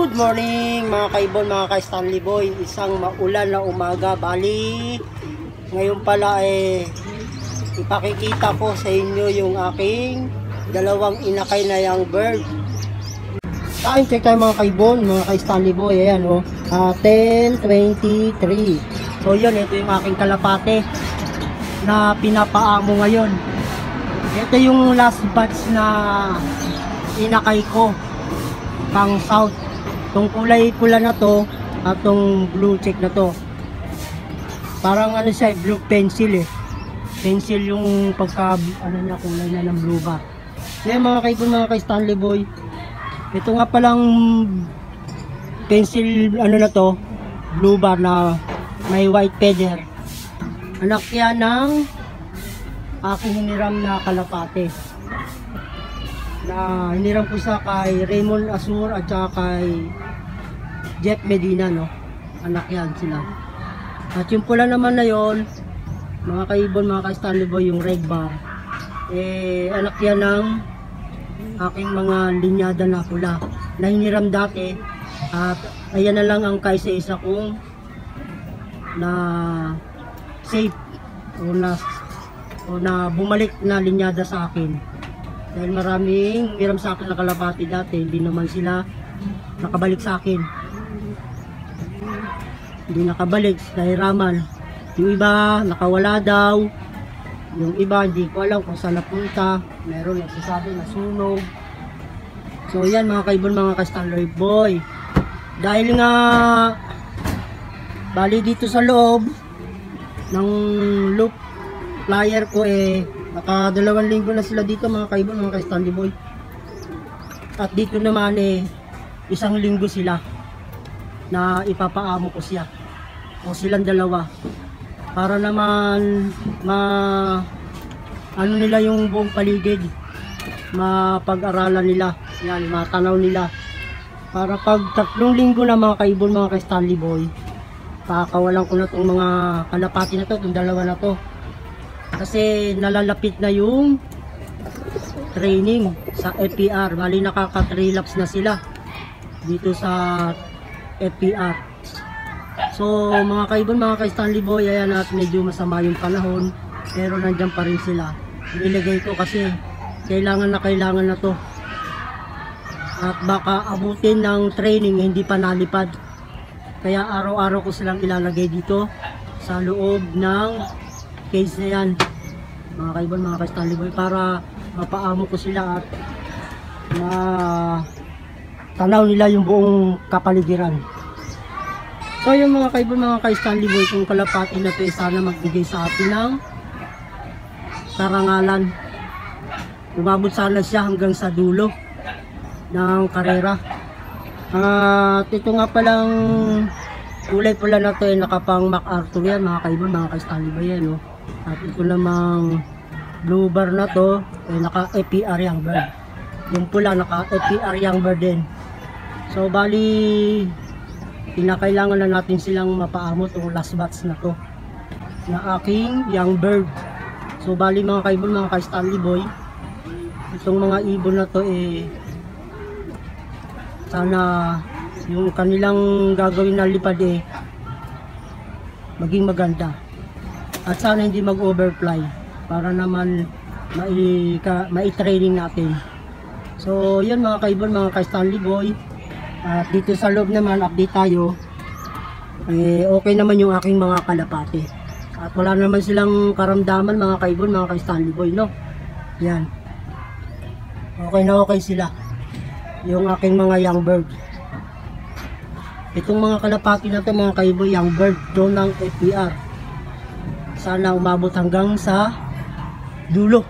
Good morning mga kaibon, mga ka-Stanley Boy. Isang maulan na umaga. Bali, ngayon pala ipakikita ko sa inyo yung aking dalawang inakay na young bird. Time check tayo mga kaibon, mga ka-Stanley Boy. Ayan o, 10:23. So yun, ito yung aking kalapate na pinapaamo ngayon. Ito yung last batch na inakay ko pang south. Itong kulay pula na to at itong blue check na to, parang ano siya, blue pencil pencil yung pagka ano niya, kulay na ng blue bar. Kaya mga kaibon, mga ka-Stanley Boy, ito nga palang pencil ano na to, blue bar na may white feather, anak yan ng aking hiniram na kalapate na hiniram ko sa kay Raymond Asur at saka kay Jeff Medina, no? Anak yan sila. At yung pula naman na yon, mga kaibon, mga ka-Stanley Boy, yung red bar, anak yan ng aking mga linyada na pula na hiniram dati. At ayan na lang ang kaysa-isa kong na safe o na bumalik na linyada sa akin. Dahil maraming hiram sa akin na kalapati dati, hindi naman sila nakabalik sa akin. Hindi nakabalik dahil raman. Yung iba nakawala daw, yung iba hindi ko alam kung saan napunta. Meron nagsasabi na sunog. So yan mga kaibon, mga ka-Stanley Boy, dahil nga bali dito sa loob ng loop flyer ko naka 2 linggo na sila dito mga kaibon, mga ka-Stanley Boy. At dito naman 1 linggo sila na ipapaamo ko siya o silang dalawa para naman ano nila yung buong paligid, mapag-aralan nila yan, matanaw nila, para pag 3 linggo na mga kaibon, mga ka-Stanley Boy, kakawalan ko na itong mga kalapati na to, itong dalawa na to, kasi nalalapit na yung training sa FPR. Bali nakaka 3 laps na sila dito sa FPR. So mga kaibon, mga ka-Stanley Boy, ayan, at medyo masama yung panahon pero nandyan pa rin sila. Nilagay ko kasi kailangan na to, at baka abutin ng training hindi pa nalipad, kaya araw-araw ko silang ilalagay dito sa loob ng case na yan mga kaibon, mga ka-Stanley Boy, para mapaamo ko sila at tanaw nila yung buong kapaligiran. So yung mga kaibon, mga ka-Stanley Boy, kung kalapati na ito sana magbigay sa atin ng karangalan, umabot sana siya hanggang sa dulo ng karera. At ito nga palang kulay pula na ito nakapang MacArthur yan mga kaibon, mga ka-Stanley Boy yan, no? At ito namang blue bar na to naka FPR young bird. Yung pula naka FPR young bird din. So bali kinakailangan na natin silang mapaamo itong last batch na to na aking young bird. So bali mga kaibon, mga ka-Stanley Boy, itong mga ibon na to sana yung kanilang gagawin na lipad maging maganda. At sana hindi mag-overfly para naman mai-training natin. So yun mga kaibon, mga ka-Stanley Boy. At dito sa loob naman update tayo. Okay naman yung aking mga kalapate. At wala naman silang karamdaman mga kaibon, mga ka-Stanley Boy, no? Yan. Okay na okay sila. Yung aking mga young bird. Itong mga kalapati na to mga kaibon, young bird doon ng FPR. Sana umabot hanggang sa dulo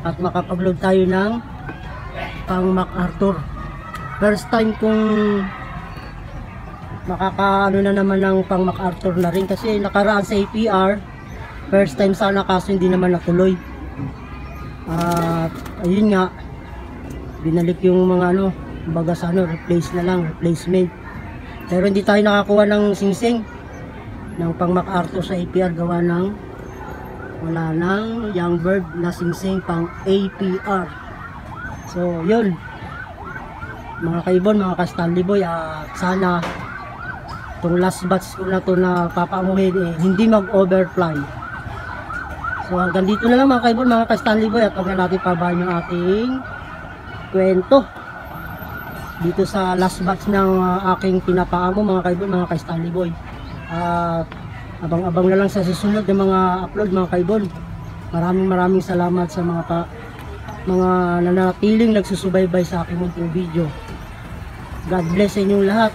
at makapag-load tayo ng pang MacArthur. First time kung makakaano na naman ng pang MacArthur na rin, kasi nakaraan sa APR first time sana, kaso hindi naman natuloy. At ayun nga, binalik yung mga baga sa replace na lang, replacement. Pero hindi tayo nakakuha ng singsing ng pang MacArthur sa APR, gawa ng wala nang young bird na singsing pang APR. So yun, mga kaibon, mga ka-Stanley Boy, sana itong last batch ko na to na papaamuhin hindi mag-overfly. So hanggang dito na lang mga kaibon, mga ka-Stanley Boy, at huwag na natin pabahan yung ating kwento dito sa last batch ng aking pinapaamo mga kaibon, mga ka-Stanley Boy. Abang-abang na lang sa susunod ng mga upload mga kaibon. Maraming salamat sa mga nanatiling nagsusubaybay sa aking munting video. God bless sa inyong lahat.